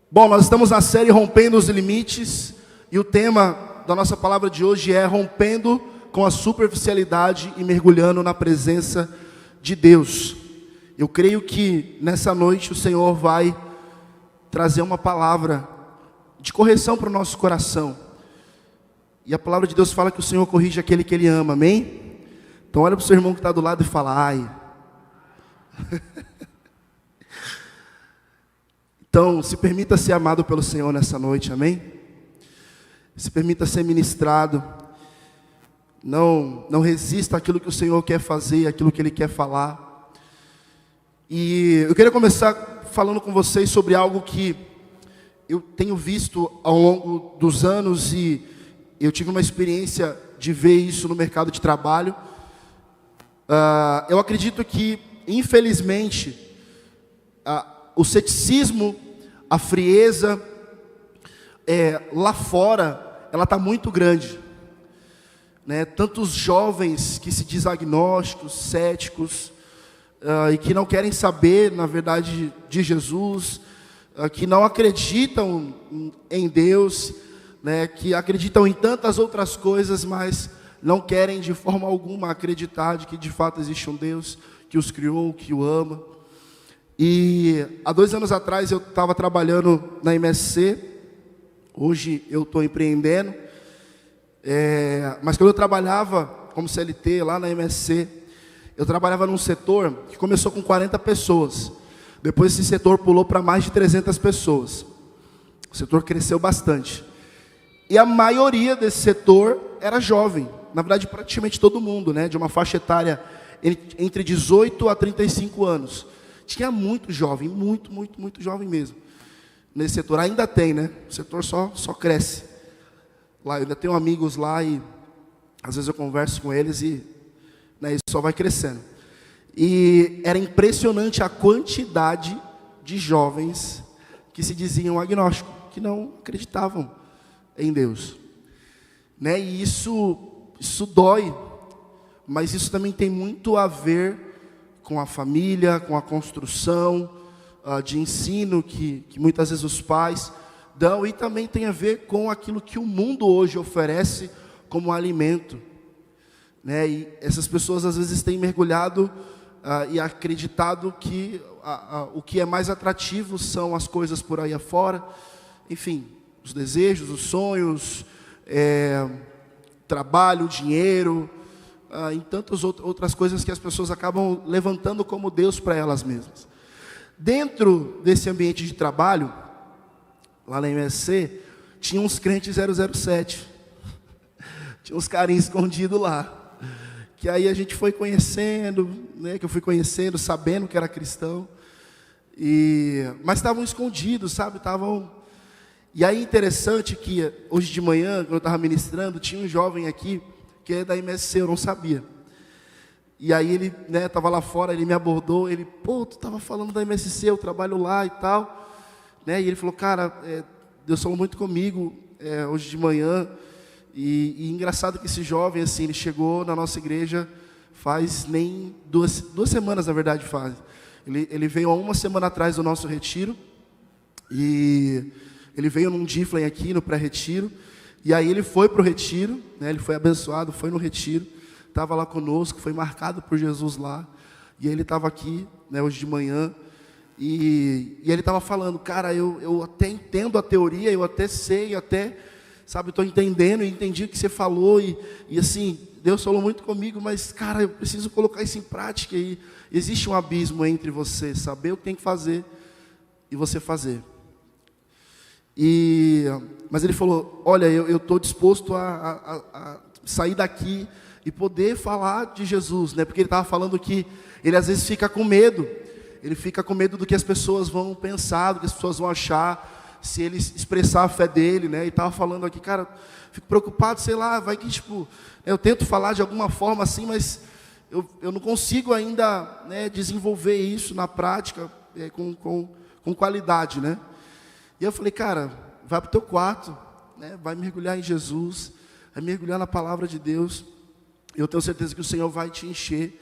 Bom, nós estamos na série Rompendo os Limites e o tema da nossa palavra de hoje é rompendo com a superficialidade e mergulhando na presença de Deus. Eu creio que nessa noite o Senhor vai trazer uma palavra de correção para o nosso coração. E a palavra de Deus fala que o Senhor corrige aquele que Ele ama, amém? Então olha para o seu irmão que está do lado e fala, ai. Então, se permita ser amado pelo Senhor nessa noite, amém? Se permita ser ministrado. Não resista àquilo que o Senhor quer fazer, àquilo que Ele quer falar. E eu queria começar falando com vocês sobre algo que eu tenho visto ao longo dos anos e eu tive uma experiência de ver isso no mercado de trabalho. Eu acredito que, infelizmente, o ceticismo, a frieza, lá fora, ela está muito grande. Né? Tantos jovens que se dizem agnósticos, céticos, e que não querem saber, na verdade, de Jesus, que não acreditam em Deus, né? Que acreditam em tantas outras coisas, mas não querem de forma alguma acreditar de que de fato existe um Deus que os criou, que o ama. E há 2 anos atrás eu estava trabalhando na MSC, hoje eu estou empreendendo, mas quando eu trabalhava como CLT lá na MSC, eu trabalhava num setor que começou com 40 pessoas, depois esse setor pulou para mais de 300 pessoas, o setor cresceu bastante, e a maioria desse setor era jovem, na verdade praticamente todo mundo, né, de uma faixa etária entre 18 a 35 anos, tinha muito jovem, muito jovem mesmo. Nesse setor ainda tem, né? O setor só cresce. Lá eu ainda tenho amigos lá e às vezes eu converso com eles e né, isso só vai crescendo. E era impressionante a quantidade de jovens que se diziam agnósticos, que não acreditavam em Deus. Né? E isso dói, mas isso também tem muito a ver com a família, com a construção de ensino que muitas vezes os pais dão, e também tem a ver com aquilo que o mundo hoje oferece como alimento. Né? E essas pessoas às vezes têm mergulhado e acreditado que o que é mais atrativo são as coisas por aí afora, enfim, os desejos, os sonhos, trabalho, dinheiro, em tantas outras coisas que as pessoas acabam levantando como Deus para elas mesmas. Dentro desse ambiente de trabalho, lá na MSC, tinha uns crentes 007, tinha uns carinhos escondidos lá, que aí a gente foi conhecendo, né, que eu fui conhecendo, sabendo que era cristão, mas estavam escondidos, sabe, e aí interessante que hoje de manhã, quando eu estava ministrando, tinha um jovem aqui, que é da MSC, eu não sabia. E aí ele estava lá fora, ele me abordou, ele, tu estava falando da MSC, eu trabalho lá e tal. Né? E ele falou, cara, Deus falou muito comigo hoje de manhã. E engraçado que esse jovem, assim, ele chegou na nossa igreja faz nem 2 semanas, na verdade, faz. Ele veio há 1 semana atrás do nosso retiro. E ele veio num Difflin aqui, no pré-retiro. E aí ele foi para o retiro, né, ele foi abençoado, foi no retiro, estava lá conosco, foi marcado por Jesus lá. E ele estava aqui, né, hoje de manhã, e ele estava falando, cara, eu até entendo a teoria, eu até sei, sabe, estou entendendo, e entendi o que você falou, e assim, Deus falou muito comigo, mas, cara, eu preciso colocar isso em prática, e existe um abismo entre você saber o que tem que fazer e você fazer. Mas ele falou, olha, eu estou disposto a sair daqui e poder falar de Jesus, né? Porque ele estava falando que ele às vezes fica com medo, ele fica com medo do que as pessoas vão pensar, do que as pessoas vão achar, se ele expressar a fé dele, né? E estava falando aqui, cara, fico preocupado, sei lá, vai que eu tento falar de alguma forma assim, mas eu não consigo ainda, né, desenvolver isso na prática com qualidade, né? E eu falei, cara, vai para o teu quarto, né, vai mergulhar em Jesus, vai mergulhar na palavra de Deus. Eu tenho certeza que o Senhor vai te encher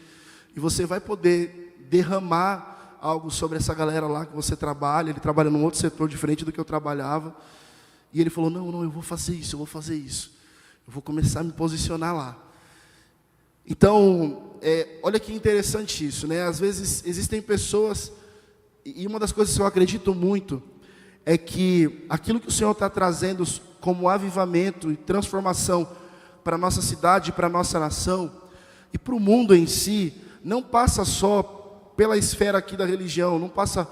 e você vai poder derramar algo sobre essa galera lá que você trabalha. Ele trabalha num outro setor diferente do que eu trabalhava. E ele falou, não, eu vou fazer isso, eu vou começar a me posicionar lá. Então, olha que interessante isso, né? Às vezes existem pessoas, e uma das coisas que eu acredito muito, é que aquilo que o Senhor está trazendo como avivamento e transformação para a nossa cidade, para a nossa nação, e para o mundo em si, não passa só pela esfera aqui da religião, não passa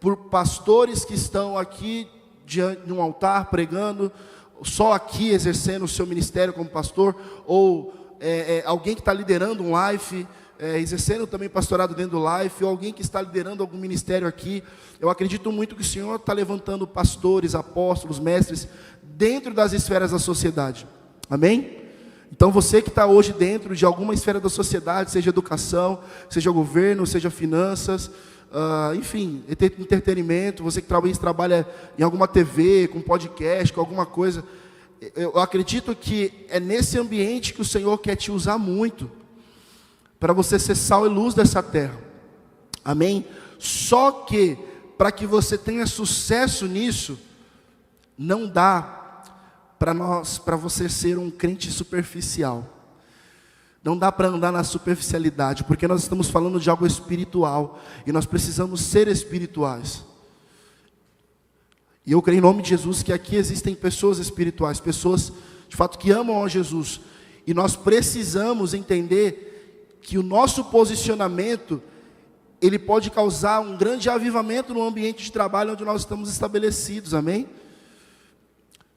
por pastores que estão aqui diante de um altar pregando, só aqui exercendo o seu ministério como pastor, ou alguém que está liderando um life, exercendo também pastorado dentro do life, ou alguém que está liderando algum ministério aqui. Eu acredito muito que o Senhor está levantando pastores, apóstolos, mestres, dentro das esferas da sociedade. Amém? Então você que está hoje dentro de alguma esfera da sociedade, seja educação, seja governo, seja finanças, enfim, entretenimento, você que trabalha em alguma TV, com podcast, com alguma coisa, eu acredito que é nesse ambiente que o Senhor quer te usar muito, para você ser sal e luz dessa terra. Amém? Só que, para que você tenha sucesso nisso, não dá para você ser um crente superficial. Não dá para andar na superficialidade, porque nós estamos falando de algo espiritual, e nós precisamos ser espirituais. E eu creio em nome de Jesus que aqui existem pessoas espirituais, pessoas de fato que amam a Jesus, e nós precisamos entender que o nosso posicionamento, ele pode causar um grande avivamento no ambiente de trabalho onde nós estamos estabelecidos, amém?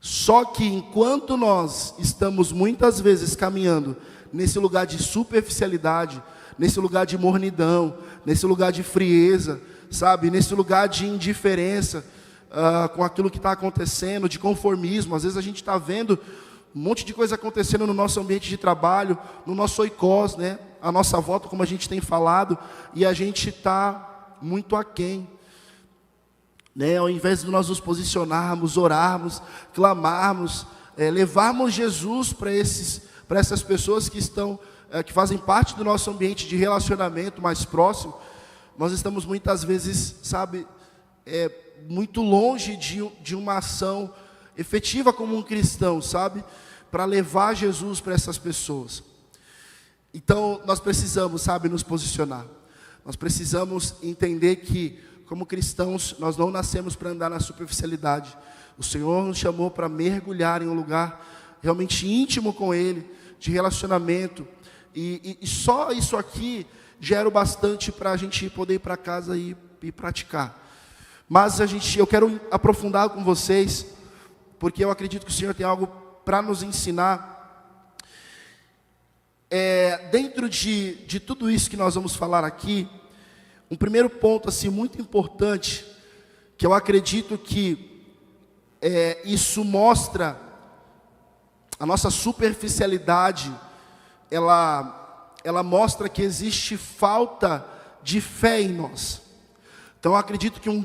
Só que enquanto nós estamos muitas vezes caminhando nesse lugar de superficialidade, nesse lugar de mornidão, nesse lugar de frieza, sabe, nesse lugar de indiferença com aquilo que está acontecendo, de conformismo. Às vezes a gente está vendo um monte de coisa acontecendo no nosso ambiente de trabalho, no nosso oikos, né? A nossa volta, como a gente tem falado, e a gente está muito aquém, né? Ao invés de nós nos posicionarmos, orarmos, clamarmos, levarmos Jesus para essas pessoas que estão, que fazem parte do nosso ambiente de relacionamento mais próximo, nós estamos muitas vezes, sabe, muito longe de uma ação efetiva como um cristão, sabe, para levar Jesus para essas pessoas. Então, nós precisamos, sabe, nos posicionar. Nós precisamos entender que, como cristãos, nós não nascemos para andar na superficialidade. O Senhor nos chamou para mergulhar em um lugar realmente íntimo com Ele, de relacionamento. E só isso aqui já era o bastante para a gente poder ir para casa e praticar. Mas eu quero aprofundar com vocês, porque eu acredito que o Senhor tem algo para nos ensinar. Dentro de tudo isso que nós vamos falar aqui, um primeiro ponto assim, muito importante, que eu acredito que isso mostra a nossa superficialidade, ela mostra que existe falta de fé em nós. Então eu acredito que um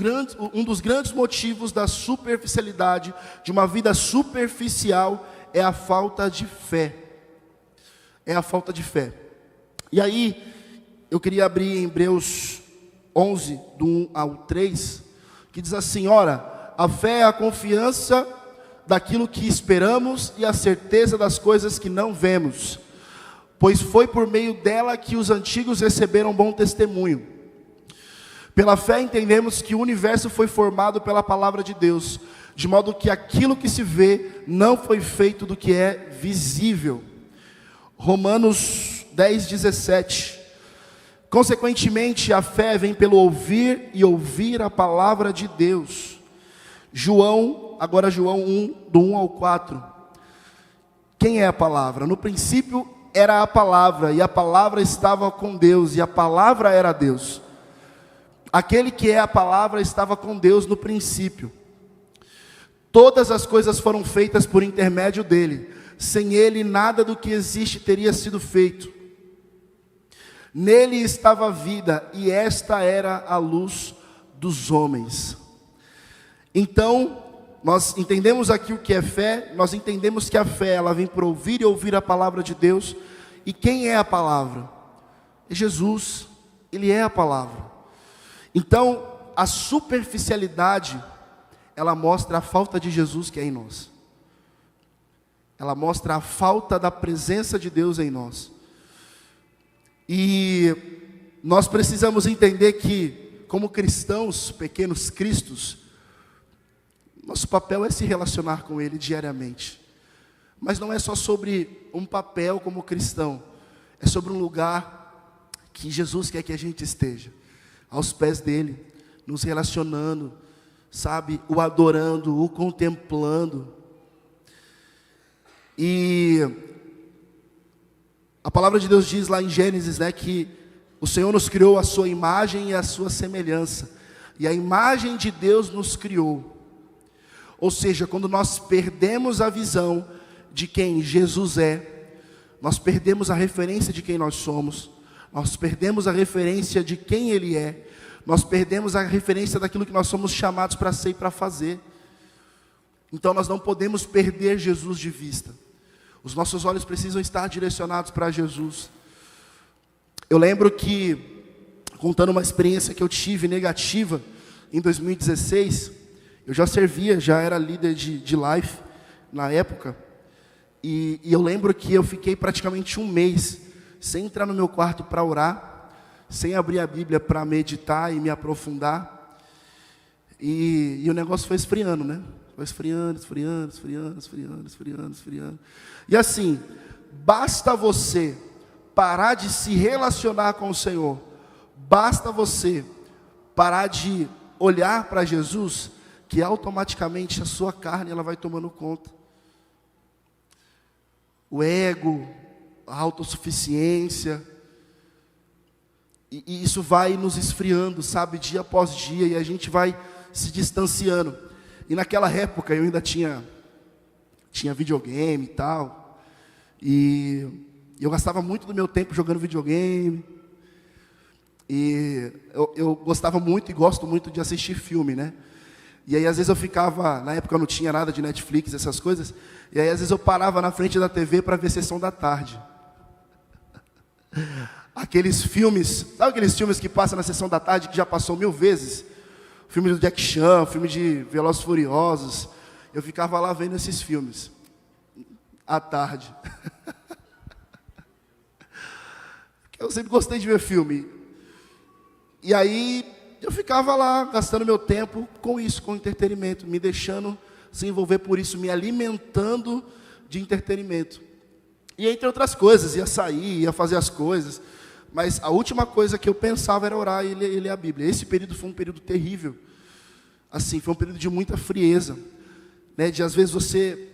dos grandes motivos da superficialidade, de uma vida superficial, é a falta de fé. É a falta de fé. E aí, eu queria abrir em Hebreus 11, do 1 ao 3, que diz assim: ora, a fé é a confiança daquilo que esperamos e a certeza das coisas que não vemos, pois foi por meio dela que os antigos receberam bom testemunho. Pela fé entendemos que o universo foi formado pela palavra de Deus, de modo que aquilo que se vê não foi feito do que é visível. Romanos 10, 17. Consequentemente, a fé vem pelo ouvir e ouvir a palavra de Deus. João 1, do 1 ao 4. Quem é a palavra? No princípio era a palavra, e a palavra estava com Deus, e a palavra era Deus. Aquele que é a palavra estava com Deus no princípio. Todas as coisas foram feitas por intermédio dele. Sem ele, nada do que existe teria sido feito. Nele estava a vida, e esta era a luz dos homens. Então, nós entendemos aqui o que é fé. Nós entendemos que a fé, ela vem por ouvir e ouvir a palavra de Deus. E quem é a palavra? É Jesus. Ele é a palavra. Então, a superficialidade, ela mostra a falta de Jesus que é em nós. Ela mostra a falta da presença de Deus em nós. E nós precisamos entender que, como cristãos, pequenos cristos, nosso papel é se relacionar com Ele diariamente. Mas não é só sobre um papel como cristão, é sobre um lugar que Jesus quer que a gente esteja, aos pés dEle, nos relacionando, sabe, o adorando, o contemplando. E a palavra de Deus diz lá em Gênesis, né, que o Senhor nos criou a sua imagem e a sua semelhança. E a imagem de Deus nos criou. Ou seja, quando nós perdemos a visão de quem Jesus é, nós perdemos a referência de quem nós somos, nós perdemos a referência de quem Ele é, nós perdemos a referência daquilo que nós somos chamados para ser e para fazer. Então nós não podemos perder Jesus de vista. Os nossos olhos precisam estar direcionados para Jesus. Eu lembro que, contando uma experiência que eu tive negativa, em 2016, eu já servia, já era líder de life na época, e eu lembro que eu fiquei praticamente um mês, sem entrar no meu quarto para orar, sem abrir a Bíblia para meditar e me aprofundar, e o negócio foi esfriando, né? Foi esfriando. E assim, basta você parar de se relacionar com o Senhor, basta você parar de olhar para Jesus, que automaticamente a sua carne ela vai tomando conta. O ego, a autossuficiência, e isso vai nos esfriando, sabe, dia após dia, e a gente vai se distanciando. E naquela época eu ainda tinha videogame e tal, e eu gastava muito do meu tempo jogando videogame, e eu gostava muito e gosto muito de assistir filme, né? E aí às vezes eu ficava, na época eu não tinha nada de Netflix, essas coisas, e aí às vezes eu parava na frente da TV para ver Sessão da Tarde. Aqueles filmes, sabe aqueles filmes que passam na Sessão da Tarde, que já passou 1000 vezes? Filme do Jack Chan, filme de Velozes e Furiosos. Eu ficava lá vendo esses filmes, à tarde. Eu sempre gostei de ver filme. E aí, eu ficava lá, gastando meu tempo com isso, com entretenimento, me deixando se envolver por isso, me alimentando de entretenimento. E entre outras coisas, ia sair, ia fazer as coisas, mas a última coisa que eu pensava era orar e ler a Bíblia. Esse período foi um período terrível, assim, foi um período de muita frieza, né, de às vezes você,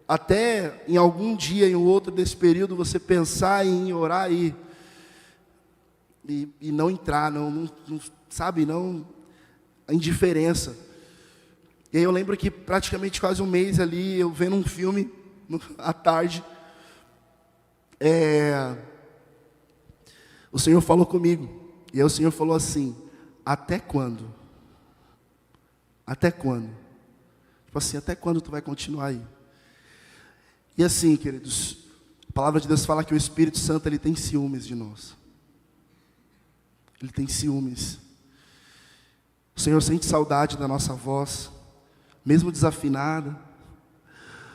até em algum dia, em outro desse período, você pensar em orar e não entrar, não, sabe, não, a indiferença. E aí eu lembro que praticamente quase um mês ali, eu vendo um filme à tarde, o Senhor falou comigo, e aí o Senhor falou assim: até quando? Até quando? Tipo assim, até quando tu vai continuar aí? E assim, queridos, a palavra de Deus fala que o Espírito Santo, ele tem ciúmes de nós. Ele tem ciúmes. O Senhor sente saudade da nossa voz, mesmo desafinada.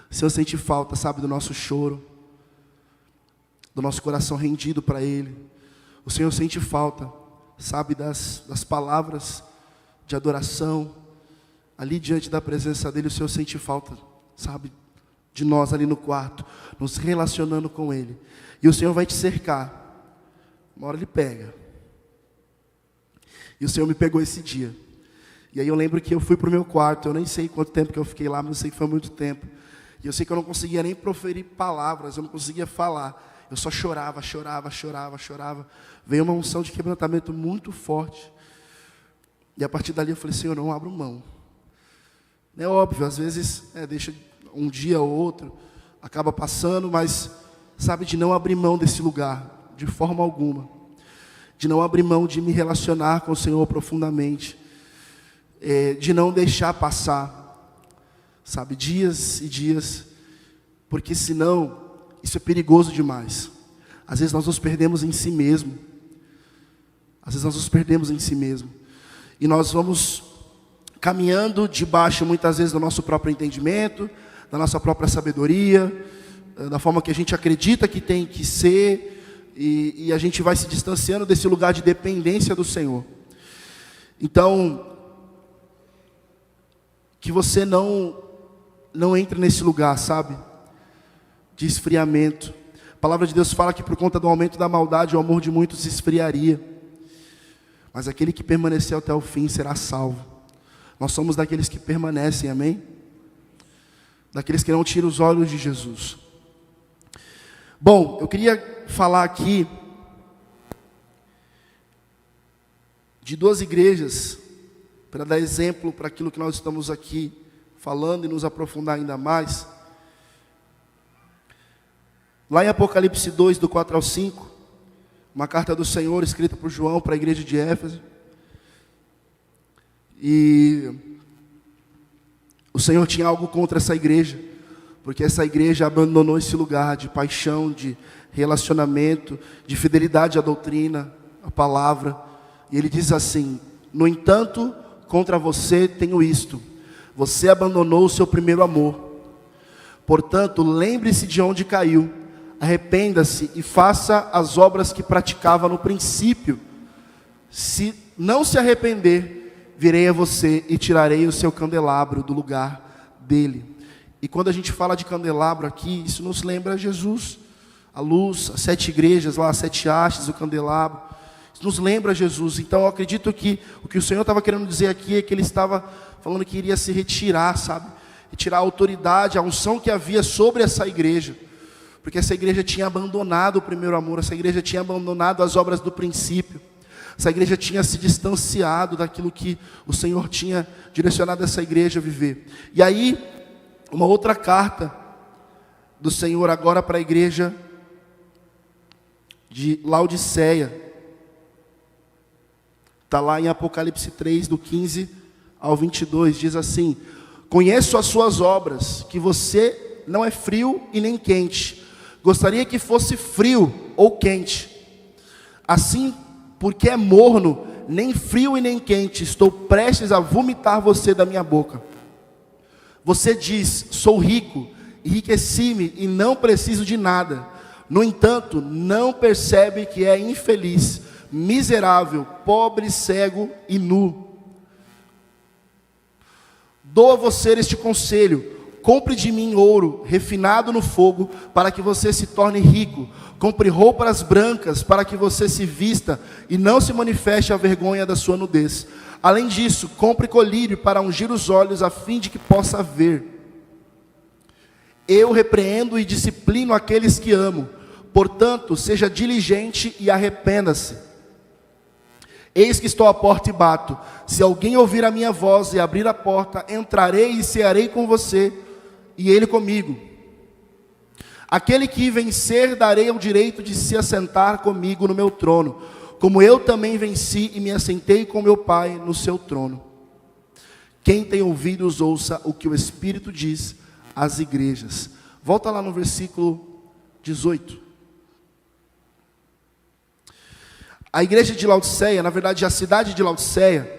O Senhor sente falta, sabe, do nosso choro, do nosso coração rendido para Ele. O Senhor sente falta, sabe, das palavras de adoração, ali diante da presença dEle. O Senhor sente falta, sabe, de nós ali no quarto, nos relacionando com Ele. E o Senhor vai te cercar, uma hora Ele pega. E o Senhor me pegou esse dia. E aí eu lembro que eu fui para o meu quarto, eu nem sei quanto tempo que eu fiquei lá, mas eu sei que foi muito tempo. E eu sei que eu não conseguia nem proferir palavras, eu não conseguia falar. Eu só chorava. Veio uma unção de quebrantamento muito forte. E a partir dali eu falei: Senhor, não abro mão. É óbvio, às vezes deixa um dia ou outro, acaba passando, mas sabe, de não abrir mão desse lugar, de forma alguma. De não abrir mão de me relacionar com o Senhor profundamente. De não deixar passar, sabe, dias e dias, porque senão, isso é perigoso demais. Às vezes nós nos perdemos em si mesmo. Às vezes nós nos perdemos em si mesmo. E nós vamos caminhando debaixo, muitas vezes, do nosso próprio entendimento, da nossa própria sabedoria, da forma que a gente acredita que tem que ser, e a gente vai se distanciando desse lugar de dependência do Senhor. Então, que você não entre nesse lugar, sabe, de esfriamento. A palavra de Deus fala que por conta do aumento da maldade, o amor de muitos se esfriaria. Mas aquele que permanecer até o fim será salvo. Nós somos daqueles que permanecem, amém? Daqueles que não tiram os olhos de Jesus. Bom, eu queria falar aqui de duas igrejas, para dar exemplo para aquilo que nós estamos aqui falando e nos aprofundar ainda mais. Lá em Apocalipse 2, do 4 ao 5, uma carta do Senhor escrita por João para a igreja de Éfeso. E o Senhor tinha algo contra essa igreja, porque essa igreja abandonou esse lugar de paixão, de relacionamento, de fidelidade à doutrina, à palavra. E ele diz assim: no entanto, contra você tenho isto: você abandonou o seu primeiro amor. Portanto, lembre-se de onde caiu, arrependa-se e faça as obras que praticava no princípio. Se não se arrepender, virei a você e tirarei o seu candelabro do lugar dele. E quando a gente fala de candelabro aqui, isso nos lembra Jesus, a luz, as 7 igrejas lá, as 7 hastes, o candelabro. Isso nos lembra Jesus. Então eu acredito que o que o Senhor estava querendo dizer aqui é que Ele estava falando que iria se retirar, sabe? Retirar a autoridade, a unção que havia sobre essa igreja. Porque essa igreja tinha abandonado o primeiro amor, essa igreja tinha abandonado as obras do princípio. Essa igreja tinha se distanciado daquilo que o Senhor tinha direcionado essa igreja a viver. E aí, uma outra carta do Senhor agora para a igreja de Laodiceia. Está lá em Apocalipse 3, do 15 ao 22, diz assim: conheço as suas obras, que você não é frio e nem quente. Gostaria que fosse frio ou quente. Assim, porque é morno, nem frio e nem quente, estou prestes a vomitar você da minha boca. Você diz: sou rico, enriqueci-me e não preciso de nada. No entanto, não percebe que é infeliz, miserável, pobre, cego e nu. Dou a você este conselho: compre de mim ouro refinado no fogo, para que você se torne rico. Compre roupas brancas, para que você se vista e não se manifeste a vergonha da sua nudez. Além disso, compre colírio para ungir os olhos, a fim de que possa ver. Eu repreendo e disciplino aqueles que amo. Portanto, seja diligente e arrependa-se. Eis que estou à porta e bato. Se alguém ouvir a minha voz e abrir a porta, entrarei e cearei com você, e ele comigo. Aquele que vencer, darei o direito de se assentar comigo no meu trono, como eu também venci e me assentei com meu Pai no seu trono. Quem tem ouvidos, ouça o que o Espírito diz às igrejas. Volta lá no versículo 18. A igreja de Laodiceia, na verdade a cidade de Laodiceia,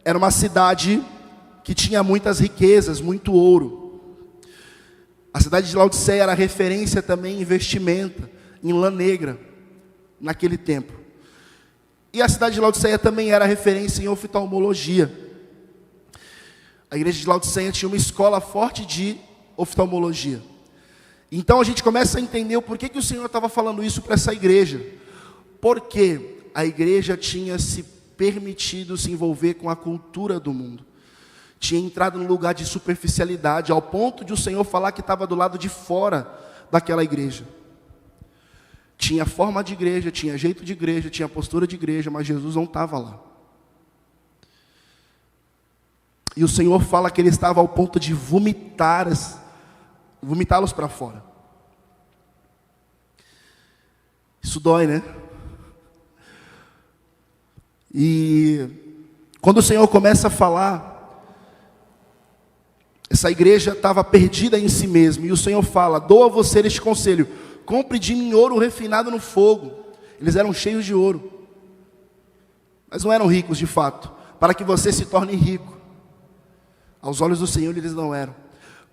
era uma cidade que tinha muitas riquezas, muito ouro. A cidade de Laodiceia era referência também em vestimenta, em lã negra, naquele tempo. E a cidade de Laodiceia também era referência em oftalmologia. A igreja de Laodiceia tinha uma escola forte de oftalmologia. Então a gente começa a entender o porquê que o Senhor estava falando isso para essa igreja. Porque a igreja tinha se permitido se envolver com a cultura do mundo. Tinha entrado num lugar de superficialidade, ao ponto de o Senhor falar que estava do lado de fora daquela igreja. Tinha forma de igreja, tinha jeito de igreja, tinha postura de igreja, mas Jesus não estava lá. E o Senhor fala que Ele estava ao ponto de vomitá-los para fora. Isso dói, né? E quando o Senhor começa a falar, essa igreja estava perdida em si mesma. E o Senhor fala: dou a você este conselho: compre de mim ouro refinado no fogo. Eles eram cheios de ouro. mas não eram ricos de fato, para que você se torne rico. Aos olhos do Senhor eles não eram.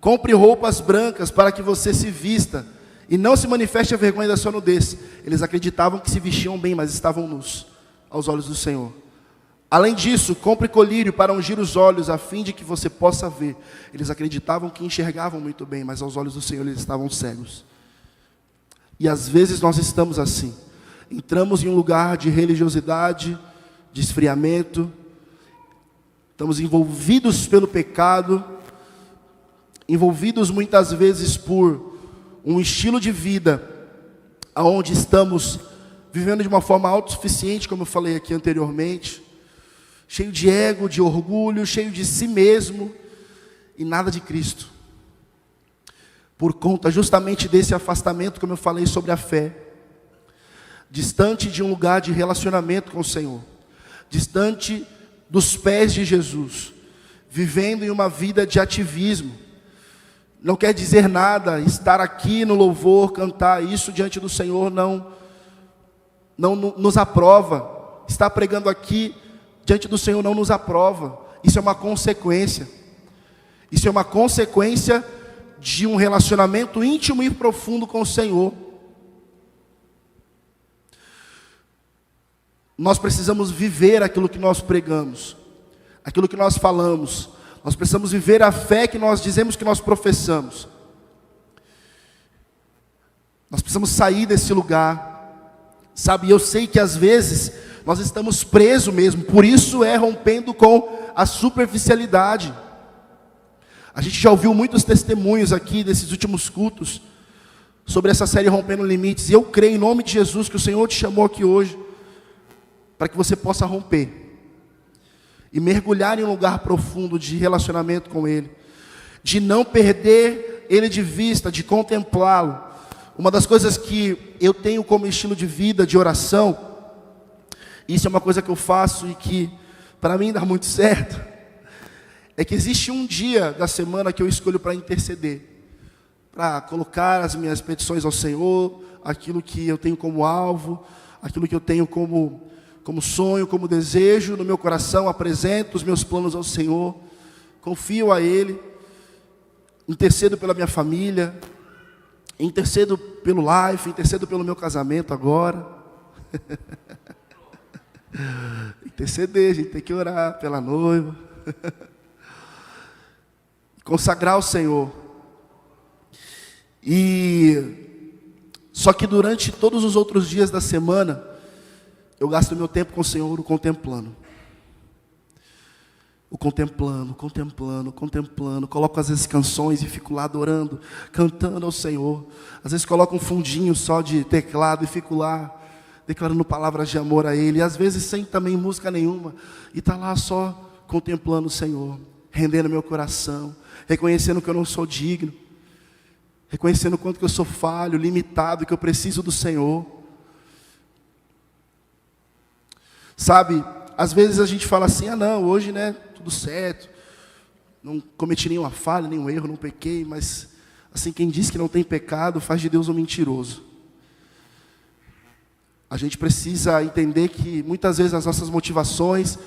Compre roupas brancas para que você se vista e não se manifeste a vergonha da sua nudez. Eles acreditavam que se vestiam bem, mas estavam nus aos olhos do Senhor. Além disso, compre colírio para ungir os olhos, a fim de que você possa ver. Eles acreditavam que enxergavam muito bem, mas aos olhos do Senhor eles estavam cegos. E às vezes nós estamos assim. Entramos em um lugar de religiosidade, de esfriamento. Estamos envolvidos pelo pecado, envolvidos muitas vezes por um estilo de vida onde estamos vivendo de uma forma autossuficiente, como eu falei aqui anteriormente, cheio de ego, de orgulho, cheio de si mesmo e nada de Cristo. Por conta justamente desse afastamento, como eu falei sobre a fé, distante de um lugar de relacionamento com o Senhor, distante dos pés de Jesus, vivendo em uma vida de ativismo. Não quer dizer nada estar aqui no louvor, cantar isso diante do Senhor, não nos aprova. Estar pregando aqui diante do Senhor não nos aprova. Isso é uma consequência. Isso é uma consequência de um relacionamento íntimo e profundo com o Senhor. Nós precisamos viver aquilo que nós pregamos, aquilo que nós falamos. Nós precisamos viver a fé que nós dizemos que nós professamos. Nós precisamos sair desse lugar. Sabe, eu sei que às vezes nós estamos presos mesmo, por isso é rompendo com a superficialidade. A gente já ouviu muitos testemunhos aqui desses últimos cultos sobre essa série Rompendo Limites, e eu creio em nome de Jesus que o Senhor te chamou aqui hoje para que você possa romper e mergulhar em um lugar profundo de relacionamento com Ele, de não perder Ele de vista, de contemplá-lo. Uma das coisas que eu tenho como estilo de vida, de oração, isso é uma coisa que eu faço e que para mim dá muito certo, é que existe um dia da semana que eu escolho para interceder, para colocar as minhas petições ao Senhor, aquilo que eu tenho como alvo, aquilo que eu tenho como sonho, como desejo no meu coração, apresento os meus planos ao Senhor, confio a Ele, intercedo pela minha família, intercedo pelo life, intercedo pelo meu casamento agora. Interceder, a gente tem que orar pela noiva. Consagrar ao Senhor. Só que durante todos os outros dias da semana, eu gasto meu tempo com o Senhor o contemplando. Contemplando. Coloco às vezes canções e fico lá adorando, cantando ao Senhor. Às vezes coloco um fundinho só de teclado e fico lá declarando palavras de amor a Ele. E às vezes sem também música nenhuma. E está lá só contemplando o Senhor, rendendo meu coração, reconhecendo que eu não sou digno, reconhecendo o quanto que eu sou falho, limitado, que eu preciso do Senhor. Sabe, às vezes a gente fala assim, não, hoje, né, tudo certo, não cometi nenhuma falha, nenhum erro, não pequei, mas, assim, quem diz que não tem pecado, faz de Deus um mentiroso. A gente precisa entender que, muitas vezes, as nossas motivações,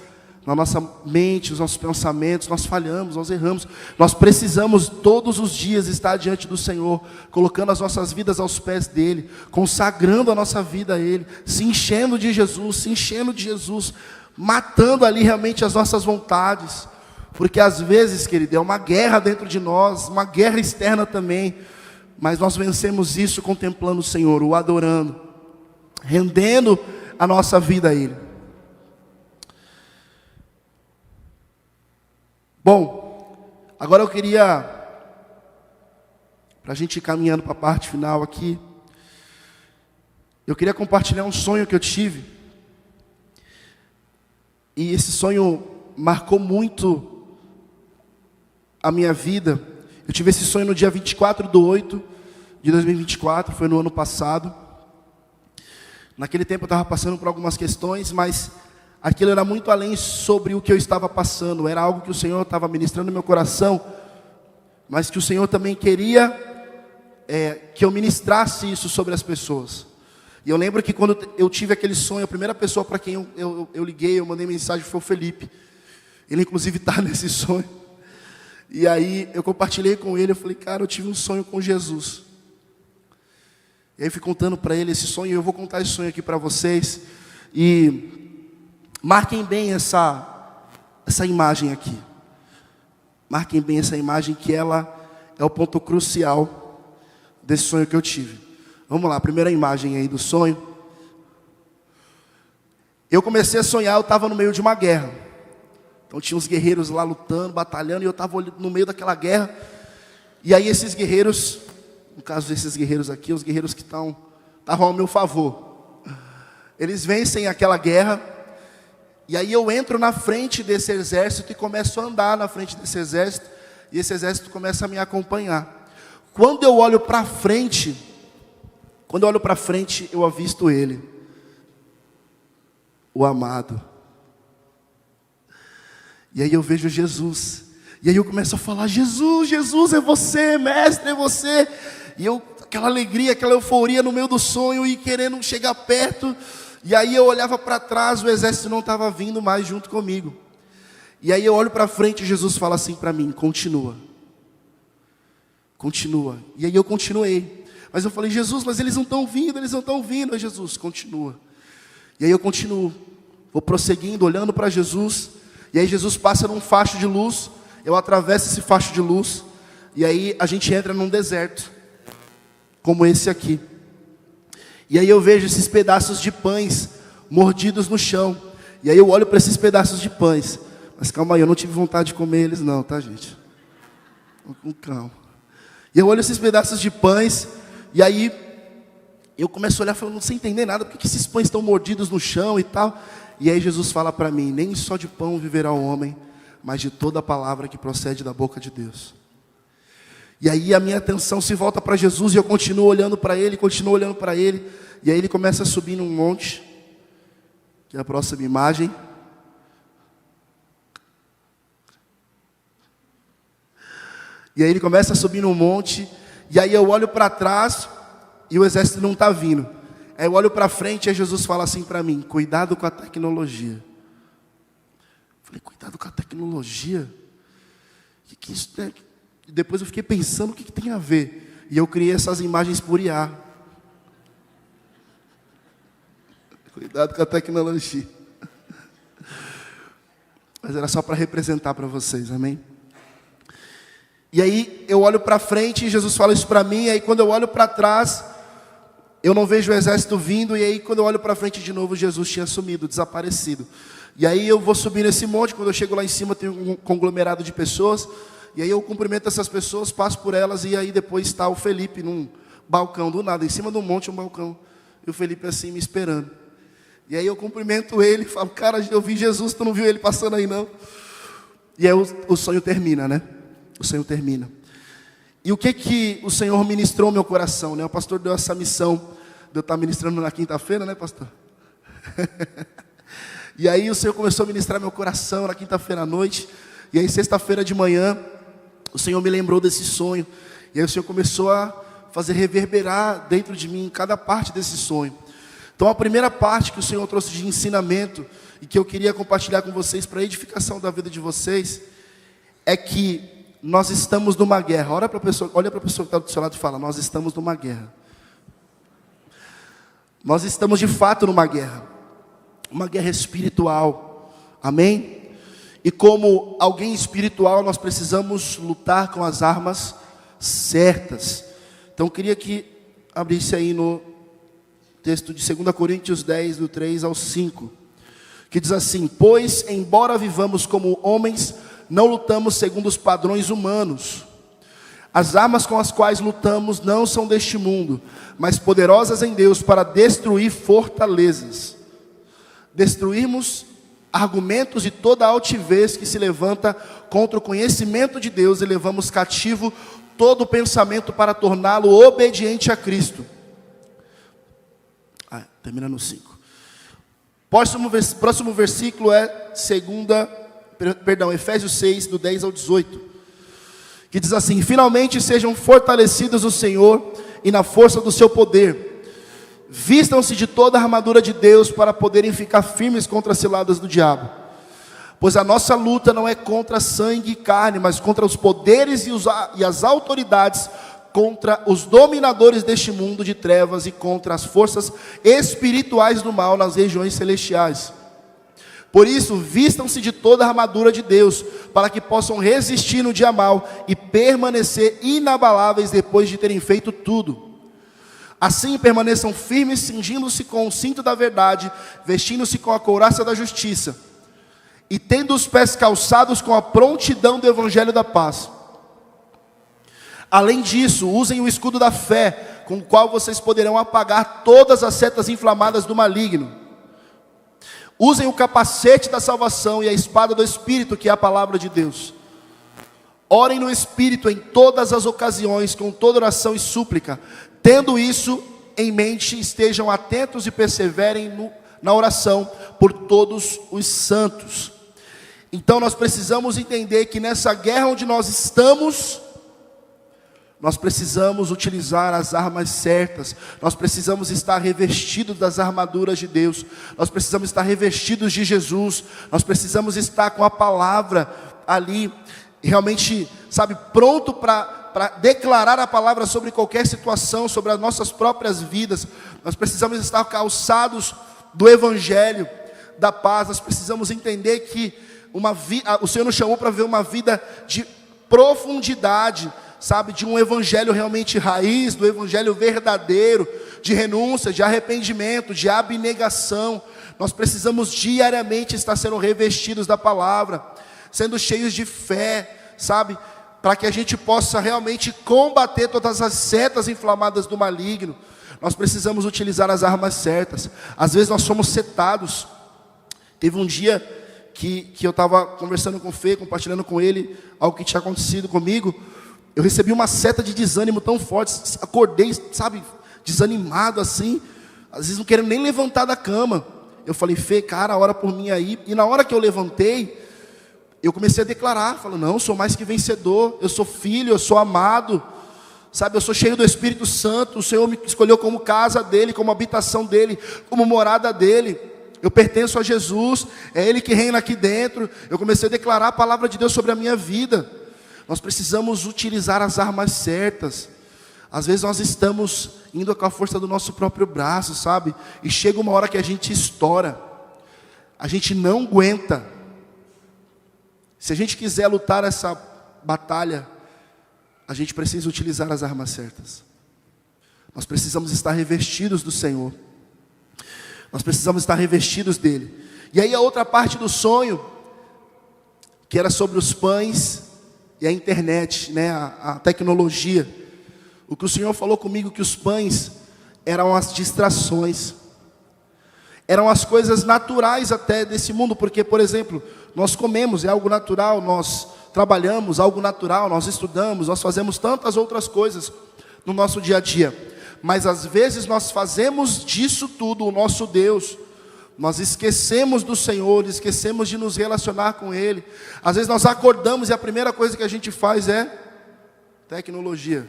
na nossa mente, os nossos pensamentos, nós falhamos, nós erramos. Nós precisamos todos os dias estar diante do Senhor, colocando as nossas vidas aos pés dEle, consagrando a nossa vida a Ele, se enchendo de Jesus, matando ali realmente as nossas vontades. Porque às vezes, querido, é uma guerra dentro de nós, uma guerra externa também, mas nós vencemos isso contemplando o Senhor, o adorando, rendendo a nossa vida a Ele. Bom, agora eu queria, para a gente ir caminhando para a parte final aqui, eu queria compartilhar um sonho que eu tive. E esse sonho marcou muito a minha vida. Eu tive esse sonho no dia 24/8/2024, foi no ano passado. Naquele tempo eu estava passando por algumas questões, mas aquilo era muito além sobre o que eu estava passando. Era algo que o Senhor estava ministrando no meu coração, mas que o Senhor também queria que eu ministrasse isso sobre as pessoas. E eu lembro que quando eu tive aquele sonho, a primeira pessoa para quem eu liguei, eu mandei mensagem, foi o Felipe. Ele inclusive está nesse sonho. E aí eu compartilhei com ele, eu falei, cara, eu tive um sonho com Jesus. E aí eu fui contando para ele esse sonho, e eu vou contar esse sonho aqui para vocês. E marquem bem essa imagem aqui. Marquem bem essa imagem, que ela é o ponto crucial desse sonho que eu tive. Vamos lá, a primeira imagem aí do sonho. Eu comecei a sonhar, eu estava no meio de uma guerra. Então tinha uns guerreiros lá lutando, batalhando, e eu estava no meio daquela guerra. E aí esses guerreiros, no caso desses guerreiros aqui, os guerreiros que estavam ao meu favor, eles vencem aquela guerra. E aí eu entro na frente desse exército e começo a andar na frente desse exército. E esse exército começa a me acompanhar. Quando eu olho para frente, eu avisto ele, o amado. E aí eu vejo Jesus. E aí eu começo a falar, Jesus, Jesus, é você, mestre, é você. E eu, aquela alegria, aquela euforia no meio do sonho e querendo chegar perto. E aí eu olhava para trás, o exército não estava vindo mais junto comigo. E aí eu olho para frente e Jesus fala assim para mim, continua. Continua. E aí eu continuei. Mas eu falei, Jesus, mas eles não estão vindo, eles não estão vindo. Aí Jesus, continua. E aí eu continuo. Vou prosseguindo, olhando para Jesus. E aí Jesus passa num facho de luz. Eu atravesso esse facho de luz. E aí a gente entra num deserto, como esse aqui. E aí eu vejo esses pedaços de pães mordidos no chão. E aí eu olho para esses pedaços de pães. Mas calma aí, eu não tive vontade de comer eles não, tá, gente? Com calma. E eu olho esses pedaços de pães. E aí eu começo a olhar falando, não sei entender nada, por que esses pães estão mordidos no chão e tal? E aí Jesus fala para mim, nem só de pão viverá o homem, mas de toda a palavra que procede da boca de Deus. E aí a minha atenção se volta para Jesus e eu continuo olhando para ele, e aí ele começa a subir num monte, que é a próxima imagem. E aí ele começa a subir num monte, e aí eu olho para trás e o exército não está vindo. Aí eu olho para frente e Jesus fala assim para mim, cuidado com a tecnologia. Eu falei, cuidado com a tecnologia? O que isso é? E depois eu fiquei pensando o que tem a ver. E eu criei essas imagens por IA. Cuidado com a tecnologia. Mas era só para representar para vocês, amém? E aí eu olho para frente e Jesus fala isso para mim. E aí quando eu olho para trás, eu não vejo o exército vindo. E aí quando eu olho para frente de novo, Jesus tinha sumido, desaparecido. E aí eu vou subir nesse monte. Quando eu chego lá em cima tem um conglomerado de pessoas. E aí eu cumprimento essas pessoas, passo por elas. E aí depois está o Felipe num balcão do nada, em cima do monte um balcão. E o Felipe assim me esperando. E aí eu cumprimento ele e falo, cara, eu vi Jesus, tu não viu ele passando aí não? E aí o sonho termina, né? O sonho termina. E o que o Senhor ministrou ao meu coração, né? O pastor deu essa missão de eu estar ministrando na quinta-feira, né, pastor? E aí o Senhor começou a ministrar meu coração na quinta-feira à noite. E aí sexta-feira de manhã, o Senhor me lembrou desse sonho. E aí o Senhor começou a fazer reverberar dentro de mim cada parte desse sonho. Então a primeira parte que o Senhor trouxe de ensinamento e que eu queria compartilhar com vocês para a edificação da vida de vocês é que nós estamos numa guerra. Olha para a pessoa que está do seu lado e fala, nós estamos numa guerra. Nós estamos de fato numa guerra. Uma guerra espiritual. Amém? E como alguém espiritual, nós precisamos lutar com as armas certas. Então eu queria que abrisse aí no texto de 2 Coríntios 10, do 3 ao 5. Que diz assim, pois embora vivamos como homens, não lutamos segundo os padrões humanos. As armas com as quais lutamos não são deste mundo, mas poderosas em Deus para destruir fortalezas. Destruirmos argumentos e toda altivez que se levanta contra o conhecimento de Deus e levamos cativo todo o pensamento para torná-lo obediente a Cristo. Termina no 5. Próximo versículo é Efésios 6, do 10 ao 18, que diz assim, finalmente sejam fortalecidos no Senhor e na força do seu poder, vistam-se de toda a armadura de Deus para poderem ficar firmes contra as ciladas do diabo. Pois a nossa luta não é contra sangue e carne, mas contra os poderes e as autoridades, contra os dominadores deste mundo de trevas e contra as forças espirituais do mal nas regiões celestiais. Por isso, vistam-se de toda a armadura de Deus, para que possam resistir no dia mau e permanecer inabaláveis depois de terem feito tudo. Assim permaneçam firmes, cingindo-se com o cinto da verdade, vestindo-se com a couraça da justiça, e tendo os pés calçados com a prontidão do evangelho da paz. Além disso, usem o escudo da fé, com o qual vocês poderão apagar todas as setas inflamadas do maligno. Usem o capacete da salvação e a espada do Espírito, que é a palavra de Deus. Orem no Espírito em todas as ocasiões, com toda oração e súplica. Tendo isso em mente, estejam atentos e perseverem na oração por todos os santos. Então nós precisamos entender que nessa guerra onde nós estamos, nós precisamos utilizar as armas certas. Nós precisamos estar revestidos das armaduras de Deus. Nós precisamos estar revestidos de Jesus. Nós precisamos estar com a palavra ali, realmente, sabe, pronto para declarar a palavra sobre qualquer situação, sobre as nossas próprias vidas. Nós precisamos estar calçados do evangelho da paz. Nós precisamos entender que o Senhor nos chamou para ver uma vida de profundidade, sabe, de um evangelho realmente raiz, do evangelho verdadeiro, de renúncia, de arrependimento, de abnegação. Nós precisamos diariamente estar sendo revestidos da palavra, sendo cheios de fé, sabe, para que a gente possa realmente combater todas as setas inflamadas do maligno. Nós precisamos utilizar as armas certas. Às vezes nós somos setados. Teve um dia que eu estava conversando com o Fê, compartilhando com ele algo que tinha acontecido comigo. Eu recebi uma seta de desânimo tão forte, acordei, sabe, desanimado assim, às vezes não querendo nem levantar da cama. Eu falei: Fê, cara, ora por mim aí. E na hora que eu levantei, eu comecei a declarar, falando: não, eu sou mais que vencedor, eu sou filho, eu sou amado, sabe, eu sou cheio do Espírito Santo, o Senhor me escolheu como casa dele, como habitação dele, como morada dele, eu pertenço a Jesus, é Ele que reina aqui dentro. Eu comecei a declarar a palavra de Deus sobre a minha vida. Nós precisamos utilizar as armas certas. Às vezes nós estamos indo com a força do nosso próprio braço, sabe, e chega uma hora que a gente estoura, a gente não aguenta. Se a gente quiser lutar essa batalha, a gente precisa utilizar as armas certas. Nós precisamos estar revestidos do Senhor. Nós precisamos estar revestidos dele. E aí a outra parte do sonho, que era sobre os pães e a internet, né, a tecnologia. O que o Senhor falou comigo, que os pães eram as distrações. Eram as coisas naturais até desse mundo, porque, por exemplo, nós comemos, é algo natural, nós trabalhamos, algo natural, nós estudamos, nós fazemos tantas outras coisas no nosso dia a dia. Mas às vezes nós fazemos disso tudo o nosso Deus. Nós esquecemos do Senhor, esquecemos de nos relacionar com Ele. Às vezes nós acordamos e a primeira coisa que a gente faz é tecnologia,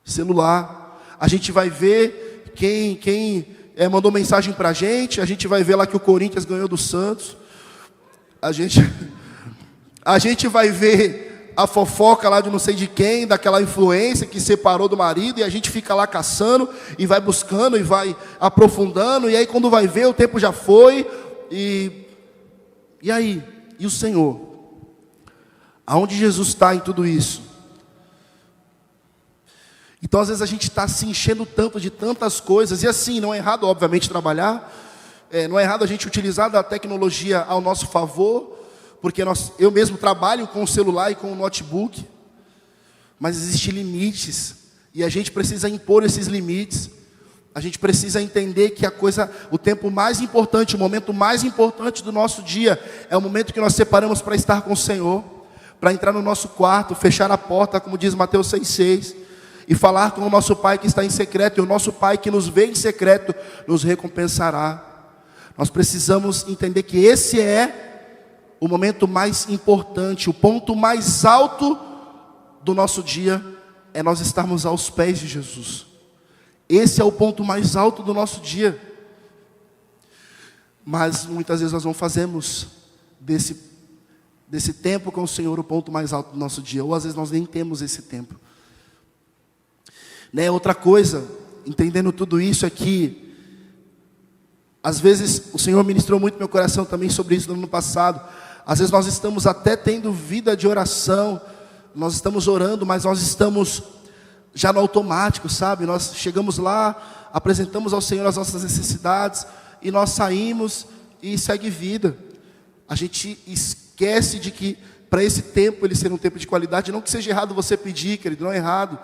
celular. A gente vai ver quem mandou mensagem para a gente vai ver lá que o Corinthians ganhou do Santos. A gente vai ver a fofoca lá de não sei de quem, daquela influência que separou do marido, e a gente fica lá caçando, e vai buscando, e vai aprofundando, e aí quando vai ver, o tempo já foi, e aí? E o Senhor? Aonde Jesus está em tudo isso? Então às vezes a gente está se enchendo tanto de tantas coisas, e assim, não é errado obviamente trabalhar, não é errado a gente utilizar da tecnologia ao nosso favor, porque eu mesmo trabalho com o celular e com o notebook, mas existem limites, e a gente precisa impor esses limites. A gente precisa entender que o tempo mais importante, o momento mais importante do nosso dia, é o momento que nós separamos para estar com o Senhor, para entrar no nosso quarto, fechar a porta, como diz Mateus 6,6, e falar com o nosso Pai que está em secreto, e o nosso Pai que nos vê em secreto, nos recompensará. Nós precisamos entender que esse é o momento mais importante, o ponto mais alto do nosso dia, é nós estarmos aos pés de Jesus. Esse é o ponto mais alto do nosso dia. Mas muitas vezes nós não fazemos desse tempo com o Senhor o ponto mais alto do nosso dia. Ou às vezes nós nem temos esse tempo. Né? Outra coisa, entendendo tudo isso é que às vezes o Senhor ministrou muito meu coração também sobre isso no ano passado. Às vezes nós estamos até tendo vida de oração, nós estamos orando, mas nós estamos já no automático, sabe? Nós chegamos lá, apresentamos ao Senhor as nossas necessidades e nós saímos e segue vida. A gente esquece de que para esse tempo ele ser um tempo de qualidade, não que seja errado você pedir, querido, não é errado.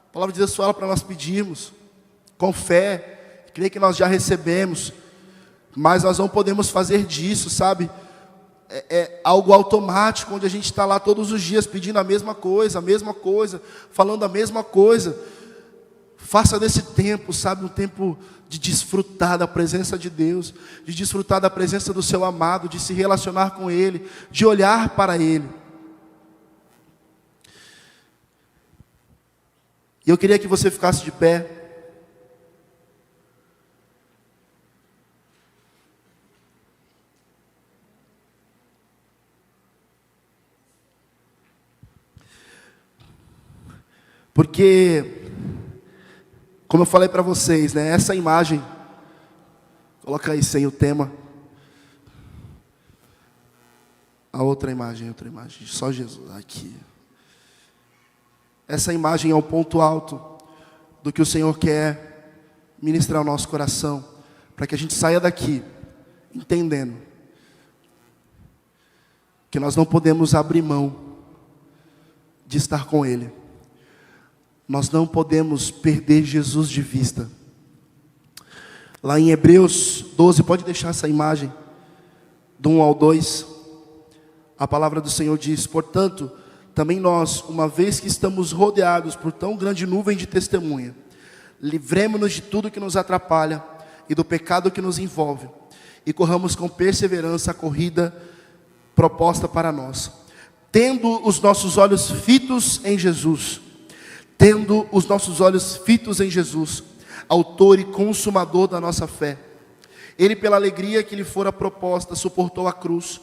A palavra de Deus fala para nós pedirmos com fé, crer que nós já recebemos. Mas nós não podemos fazer disso, sabe? É algo automático, onde a gente está lá todos os dias pedindo a mesma coisa, falando a mesma coisa. Faça desse tempo, sabe, um tempo de desfrutar da presença de Deus, de desfrutar da presença do seu amado, de se relacionar com Ele, de olhar para Ele. E eu queria que você ficasse de pé. Porque, como eu falei para vocês, né, essa imagem, coloca aí sem o tema, a outra imagem, só Jesus, aqui. Essa imagem é o ponto alto do que o Senhor quer ministrar ao nosso coração, para que a gente saia daqui, entendendo, que nós não podemos abrir mão de estar com Ele. Nós não podemos perder Jesus de vista. Lá em Hebreus 12, pode deixar essa imagem, do 1 ao 2, a palavra do Senhor diz: portanto, também nós, uma vez que estamos rodeados por tão grande nuvem de testemunha, livremo-nos de tudo que nos atrapalha e do pecado que nos envolve, e corramos com perseverança a corrida proposta para nós, tendo os nossos olhos fitos em Jesus, autor e consumador da nossa fé. Ele, pela alegria que lhe fora proposta, suportou a cruz,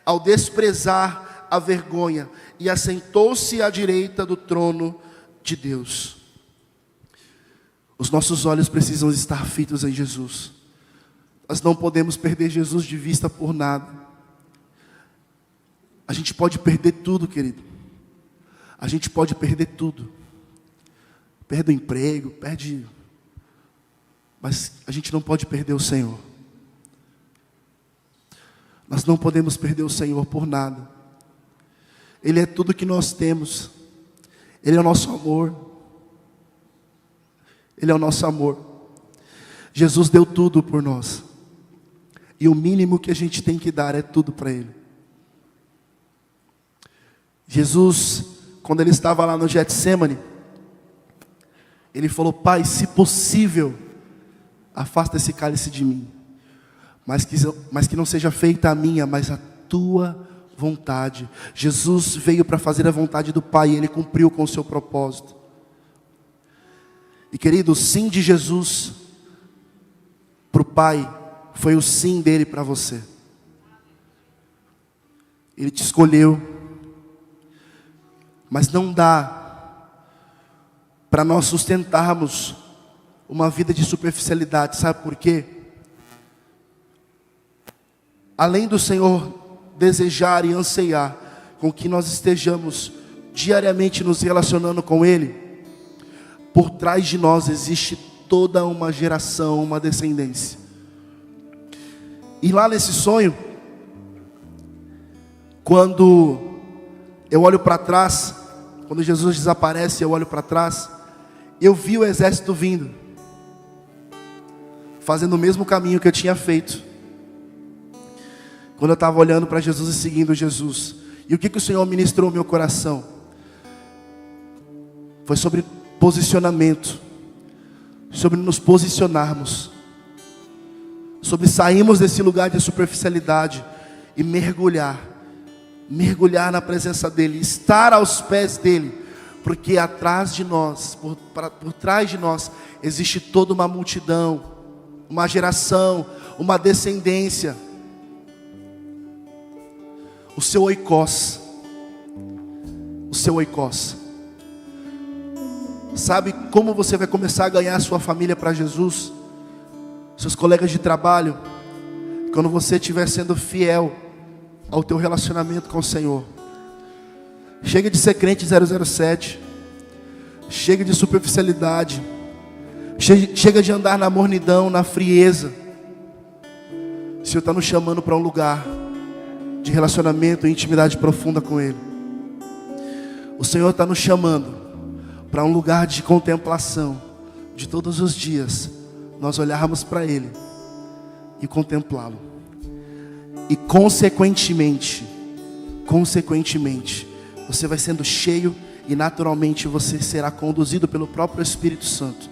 ao desprezar a vergonha, e assentou-se à direita do trono de Deus. Os nossos olhos precisam estar fitos em Jesus. Nós não podemos perder Jesus de vista por nada. A gente pode perder tudo, querido. A gente pode perder tudo. Perde o emprego, mas a gente não pode perder o Senhor. Nós não podemos perder o Senhor por nada. Ele é tudo que nós temos. Ele é o nosso amor. Ele é o nosso amor. Jesus deu tudo por nós. E o mínimo que a gente tem que dar é tudo para Ele. Jesus, quando Ele estava lá no Getsêmani, Ele falou: Pai, se possível, afasta esse cálice de mim, mas que não seja feita a minha, mas a tua vontade. Jesus veio para fazer a vontade do Pai, e Ele cumpriu com o seu propósito. E querido, o sim de Jesus para o Pai foi o sim dele para você. Ele te escolheu, mas não dá para nós sustentarmos uma vida de superficialidade. Sabe por quê? Além do Senhor desejar e anseiar com que nós estejamos diariamente nos relacionando com Ele, por trás de nós existe toda uma geração, uma descendência. E lá nesse sonho, quando eu olho para trás, quando Jesus desaparece, eu olho para trás, eu vi o exército vindo, fazendo o mesmo caminho que eu tinha feito, quando eu estava olhando para Jesus e seguindo Jesus. E o que o Senhor ministrou no meu coração? Foi sobre posicionamento, sobre nos posicionarmos, sobre sairmos desse lugar de superficialidade e mergulhar na presença dEle, estar aos pés dEle, Porque atrás de nós, por trás de nós, existe toda uma multidão, uma geração, uma descendência. O seu oikos. O seu oikos. Sabe como você vai começar a ganhar a sua família para Jesus? Seus colegas de trabalho. Quando você estiver sendo fiel ao teu relacionamento com o Senhor. Chega de ser crente 007. Chega de superficialidade. Chega de andar na mornidão, na frieza. O Senhor está nos chamando para um lugar de relacionamento e intimidade profunda com Ele. O Senhor está nos chamando para um lugar de contemplação, de todos os dias nós olharmos para Ele e contemplá-lo. E consequentemente, você vai sendo cheio e naturalmente você será conduzido pelo próprio Espírito Santo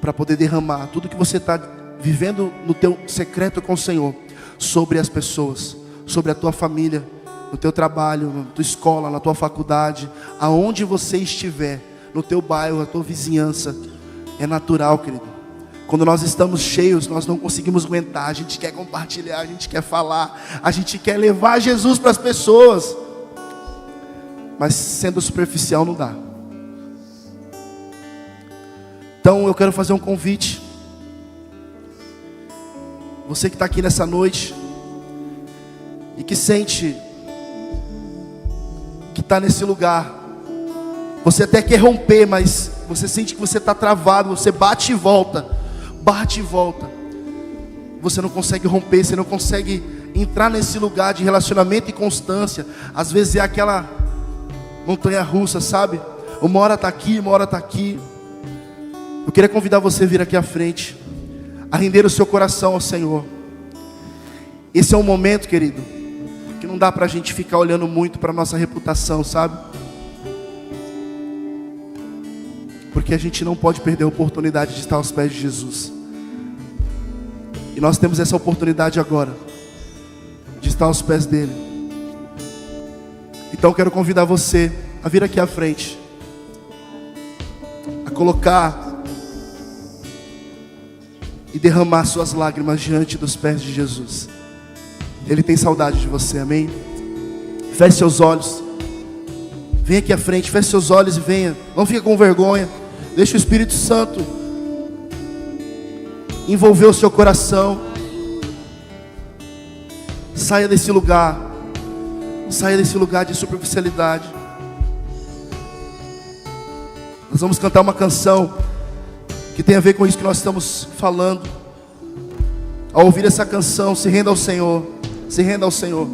para poder derramar tudo que você está vivendo no teu secreto com o Senhor sobre as pessoas, sobre a tua família, no teu trabalho, na tua escola, na tua faculdade, aonde você estiver, no teu bairro, na tua vizinhança. É natural, querido. Quando nós estamos cheios, nós não conseguimos aguentar. A gente quer compartilhar, a gente quer falar, a gente quer levar Jesus para as pessoas. Mas sendo superficial não dá. Então eu quero fazer um convite. Você que está aqui nessa noite e que sente que está nesse lugar, você até quer romper, mas você sente que você está travado, você bate e volta, você não consegue romper, você não consegue entrar nesse lugar de relacionamento e constância. Às vezes é aquela montanha russa, sabe? Uma hora está aqui, uma hora está aqui. Eu queria convidar você a vir aqui à frente, a render o seu coração ao Senhor. Esse é um momento, querido, que não dá para a gente ficar olhando muito para a nossa reputação, sabe? Porque a gente não pode perder a oportunidade de estar aos pés de Jesus. E nós temos essa oportunidade agora, de estar aos pés dele. Então eu quero convidar você a vir aqui à frente, a colocar e derramar suas lágrimas diante dos pés de Jesus. Ele tem saudade de você, amém? Feche seus olhos. Venha aqui à frente, feche seus olhos e venha. Não fique com vergonha. Deixa o Espírito Santo envolver o seu coração. Saia desse lugar. Saia desse lugar de superficialidade. Nós vamos cantar uma canção que tem a ver com isso que nós estamos falando. Ao ouvir essa canção, se renda ao Senhor. Se renda ao Senhor.